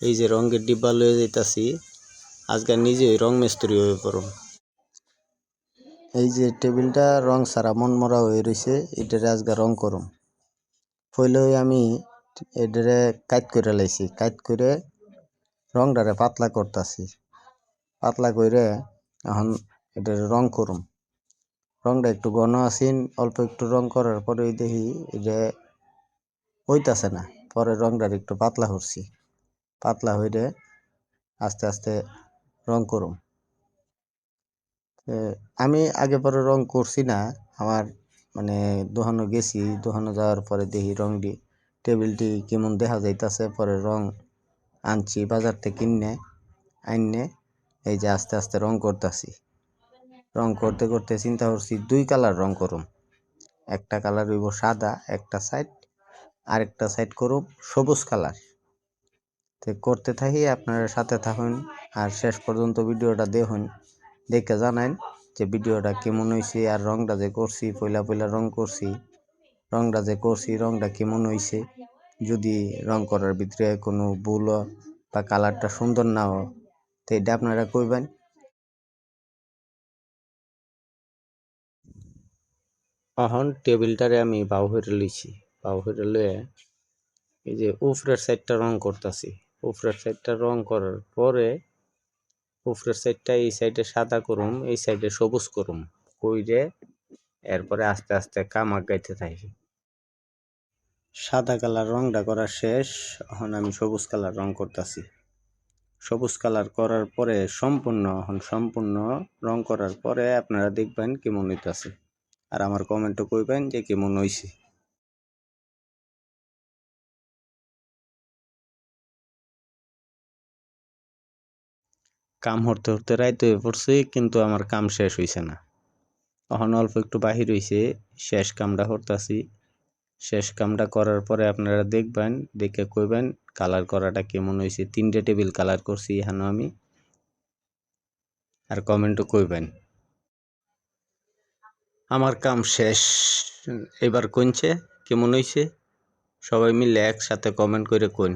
এই যে রঙের ডিব্বা লয়ে যাইতাছি, আজকে নিজেই রং মিস্ত্রি হয়ে পড়ুম। এই যে টেবিলটা রং সারা মন মরা হয়ে রয়েছে, এটারে আজকে রং করুম। পইলে আমি এটারে কাইট করে লাইছি, কাইট করে রংটারে পাতলা করতাছি। পাতলা করে এখন এটারে রং করুম। রংটা একটু ঘন আসিন, অল্প একটু রং করার পরে দেখি এটা হইতাছে না, পরে রংটার একটু পাতলা করছি। পাতলা হইলে আস্তে আস্তে রং করুম। আমি আগে পরে রং করছি না, আমার মানে দোকানে গেছি, দোকানে যাওয়ার পরে দেখি রংটি টেবিলটি কেমন দেখা যাইতাছে, পরে রং আনছি বাজার থেকে কিনে আইনে এই যে আস্তে আস্তে রং করতেছি। রং করতে করতে চিন্তা করছি 2 কালার রং করুম। একটা কালার হইব সাদা একটা সাইড, আরেকটা সাইড করুম সবুজ কালার। তো করতে থাকি, আপনারা সাথে থাকুন আর শেষ পর্যন্ত ভিডিওটা দেখুন, দেখে জানান যে ভিডিওটা কেমন হয়েছে। আর রংটা যে করছি, পয়লা পয়লা রং করছি, রংটা যে করছি রংটা কেমন হয়েছে। যদি রং করার ভিতরে কোনো ভুল বা কালারটা সুন্দর না হয় তো এটা আপনারা কইবেন। এখন টেবিলটারে আমি বাউ হইরে লইছি, বাউ হইরে লয়ে এই যে উপরের সাইডটা রং করতেছি। উপরের সাইডটা রং করার পরে উপরের সাইডটা এই সাইডে সাদা করুম, এই সাইডে সবুজ করুম, কইরে এরপরে আস্তে আস্তে কাম আগাইতে থাকি। সাদা কালার রংটা করা শেষ, এখন আমি সবুজ কালার রং করতেছি। সবুজ কালার করার পরে সম্পূর্ণ রং করার পরে আপনারা দেখবেন কেমন হইতাছে, আর আমার কমেন্টও কইবেন যে কেমন হইছে। কাম হরতে হরতে রাইত হয়ে পড়ছে, কিন্তু আমার কাম শেষ হইছে না। এখন অল্প একটু বাহির হইছে, শেষ কামটা হরতাছি। শেষ কামটা করার পরে আপনারা দেখবেন, দেখে কইবেন কালার করাটা কেমন হয়েছে। 3টে টেবিল কালার করছি এখানে আমি, আর কমেন্টও কইবেন। আমার কাম শেষ, এবার কোনছে কেমন হয়েছে সবাই মিলে একসাথে কমেন্ট করে কোন।